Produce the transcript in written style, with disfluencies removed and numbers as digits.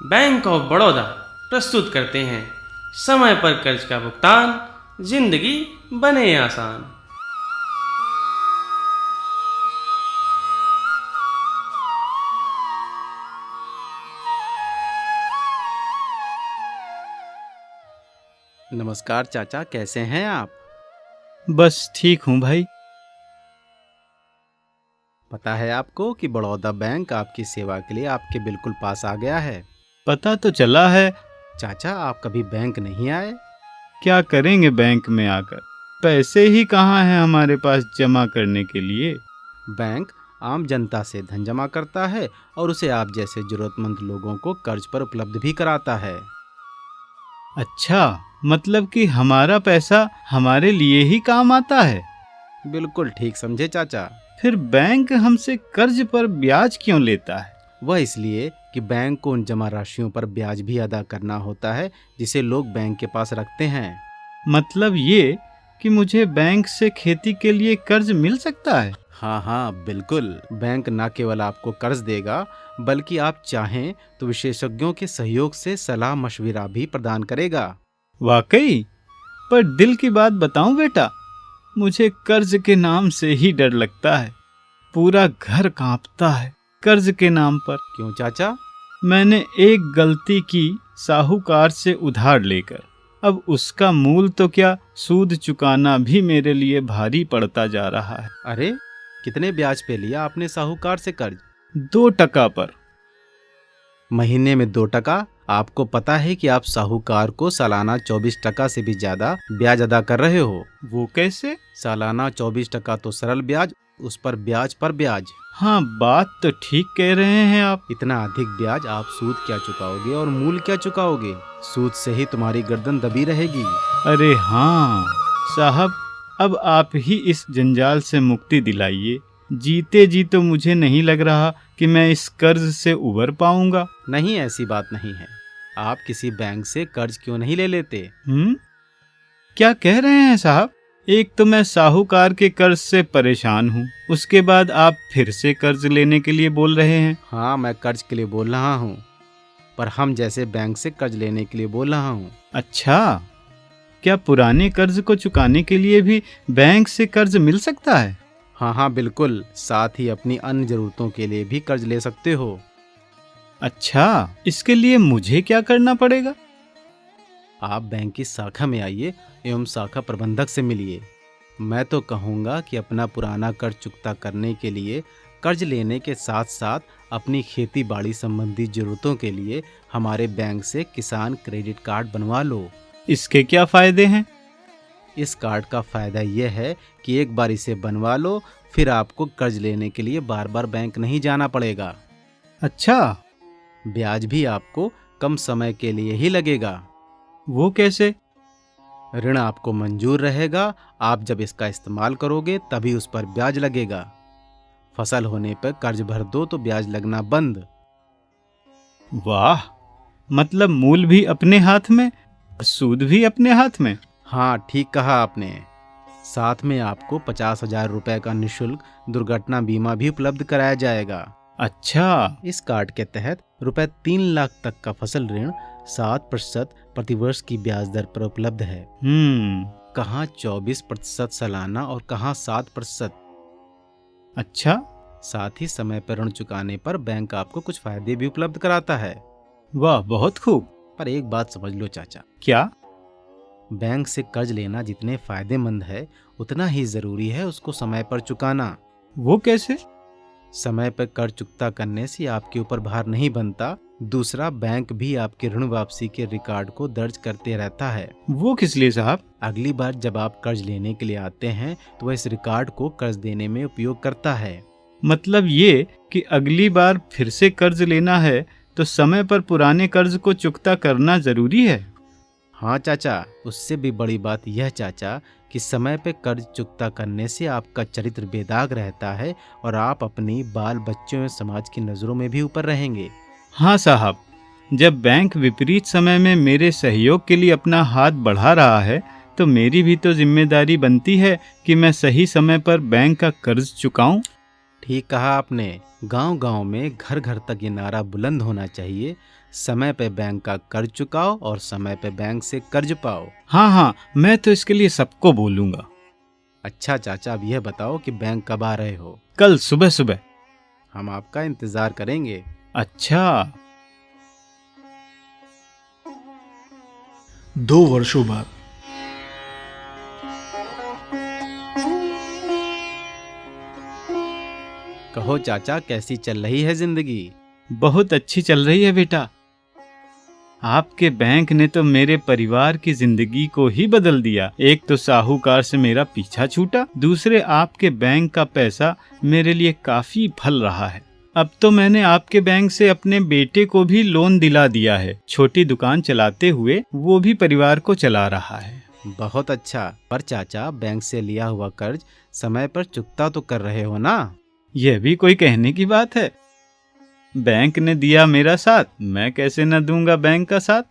Bank of Baroda प्रस्तुत करते हैं समय पर कर्ज का भुगतान, जिंदगी बने आसान। नमस्कार चाचा, कैसे हैं आप? बस ठीक हूँ भाई। पता है आपको कि बड़ौदा बैंक आपकी सेवा के लिए आपके बिल्कुल पास आ गया है। पता तो चला है। चाचा, आप कभी बैंक नहीं आए? क्या करेंगे बैंक में आकर, पैसे ही कहाँ हैं हमारे पास जमा करने के लिए। बैंक आम जनता से धन जमा करता है और उसे आप जैसे जरूरतमंद लोगों को कर्ज पर उपलब्ध भी कराता है। अच्छा, मतलब कि हमारा पैसा हमारे लिए ही काम आता है। बिल्कुल ठीक समझे चाचा। फिर बैंक हमसे कर्ज पर ब्याज क्यों लेता है? वह इसलिए कि बैंक को उन जमा राशियों पर ब्याज भी अदा करना होता है जिसे लोग बैंक के पास रखते हैं। मतलब ये कि मुझे बैंक से खेती के लिए कर्ज मिल सकता है? हाँ, बिल्कुल। बैंक न केवल आपको कर्ज देगा बल्कि आप चाहें तो विशेषज्ञों के सहयोग से सलाह मशविरा भी प्रदान करेगा। वाकई? पर दिल की बात बताऊं बेटा, मुझे कर्ज के नाम से ही डर लगता है। पूरा घर कांपता है कर्ज के नाम पर। क्यों चाचा? मैंने एक गलती की साहूकार से उधार लेकर, अब उसका मूल तो क्या सूद चुकाना भी मेरे लिए भारी पड़ता जा रहा है। अरे, कितने ब्याज पे लिया आपने साहूकार से कर्ज? 2% पर। महीने में 2%? आपको पता है कि आप साहूकार को सालाना 24% से भी ज्यादा ब्याज अदा कर रहे हो। वो कैसे? सालाना 24% तो सरल ब्याज, उस पर ब्याज पर ब्याज। हाँ, बात तो ठीक कह रहे हैं आप। इतना अधिक ब्याज आप सूद क्या चुकाओगे और मूल क्या चुकाओगे? सूद से ही तुम्हारी गर्दन दबी रहेगी। अरे हाँ साहब, अब आप ही इस जंजाल से मुक्ति दिलाइए। जीते जी तो मुझे नहीं लग रहा कि मैं इस कर्ज से उबर पाऊंगा। नहीं, ऐसी बात नहीं है। आप किसी बैंक से कर्ज क्यों नहीं ले लेते? क्या कह रहे हैं साहब? एक तो मैं साहूकार के कर्ज से परेशान हूँ, उसके बाद आप फिर से कर्ज लेने के लिए बोल रहे हैं। हाँ, मैं कर्ज के लिए बोल रहा हूँ, पर हम जैसे बैंक से कर्ज लेने के लिए बोल रहा हूँ। अच्छा, क्या पुराने कर्ज को चुकाने के लिए भी बैंक से कर्ज मिल सकता है? हाँ, बिल्कुल। साथ ही अपनी अन्य जरूरतों के लिए भी कर्ज ले सकते हो। अच्छा, इसके लिए मुझे क्या करना पड़ेगा? आप बैंक की शाखा में आइए एवं शाखा प्रबंधक से मिलिए। मैं तो कहूँगा कि अपना पुराना कर्ज चुकता करने के लिए कर्ज लेने के साथ साथ अपनी खेती बाड़ी संबंधी जरूरतों के लिए हमारे बैंक से किसान क्रेडिट कार्ड बनवा लो। इसके क्या फायदे हैं? इस कार्ड का फायदा यह है कि एक बार इसे बनवा लो, फिर आपको कर्ज लेने के लिए बार बार बैंक नहीं जाना पड़ेगा। अच्छा, ब्याज भी आपको कम समय के लिए ही लगेगा। वो कैसे? ऋण आपको मंजूर रहेगा, आप जब इसका इस्तेमाल करोगे तभी उस पर ब्याज लगेगा। फसल होने पर कर्ज भर दो तो ब्याज लगना बंद। वाह, मतलब मूल भी अपने हाथ में और सूद भी अपने हाथ में। हाँ, ठीक कहा आपने। साथ में आपको 50,000 रुपए का निःशुल्क दुर्घटना बीमा भी उपलब्ध कराया जाएगा। अच्छा, इस कार्ड के तहत रुपए 3 लाख तक का फसल ऋण 7% प्रतिवर्ष की ब्याज दर पर उपलब्ध है। कहाँ 24% सालाना और कहाँ 7%। अच्छा, साथ ही समय पर ऋण चुकाने पर बैंक आपको कुछ फायदे भी उपलब्ध कराता है। वाह, बहुत खूब। पर एक बात समझ लो चाचा, क्या? बैंक से कर्ज लेना जितने फायदेमंद है उतना ही जरूरी है उसको समय पर चुकाना। वो कैसे? समय पर कर्ज चुकता करने से आपके ऊपर भार नहीं बनता। दूसरा, बैंक भी आपके ऋण वापसी के रिकॉर्ड को दर्ज करते रहता है। वो किस लिए साहब? अगली बार जब आप कर्ज लेने के लिए आते हैं तो वह इस रिकॉर्ड को कर्ज देने में उपयोग करता है। मतलब ये कि अगली बार फिर से कर्ज लेना है तो समय पर पुराने कर्ज को चुकता करना जरूरी है। हाँ चाचा, उससे भी बड़ी बात यह चाचा कि समय पे कर्ज चुकता करने से आपका चरित्र बेदाग रहता है और आप अपनी बाल बच्चों और समाज की नज़रों में भी ऊपर रहेंगे। हाँ साहब, जब बैंक विपरीत समय में मेरे सहयोग के लिए अपना हाथ बढ़ा रहा है तो मेरी भी तो जिम्मेदारी बनती है कि मैं सही समय पर बैंक का कर्ज चुकाऊं। ठीक कहा आपने। गांव-गांव में घर घर तक ये नारा बुलंद होना चाहिए, समय पे बैंक का कर्ज चुकाओ और समय पे बैंक से कर्ज पाओ। हाँ हाँ, मैं तो इसके लिए सबको बोलूंगा। अच्छा चाचा, अब यह बताओ कि बैंक कब आ रहे हो? कल सुबह सुबह। हम आपका इंतजार करेंगे। अच्छा। 2 वर्षों बाद। कहो चाचा, कैसी चल रही है जिंदगी? बहुत अच्छी चल रही है बेटा। आपके बैंक ने तो मेरे परिवार की जिंदगी को ही बदल दिया। एक तो साहूकार से मेरा पीछा छूटा, दूसरे आपके बैंक का पैसा मेरे लिए काफी फल रहा है। अब तो मैंने आपके बैंक से अपने बेटे को भी लोन दिला दिया है। छोटी दुकान चलाते हुए वो भी परिवार को चला रहा है। बहुत अच्छा। पर चाचा, बैंक से लिया हुआ कर्ज समय पर चुकता तो कर रहे हो ना? यह भी कोई कहने की बात है? बैंक ने दिया मेरा साथ, मैं कैसे न दूंगा बैंक का साथ।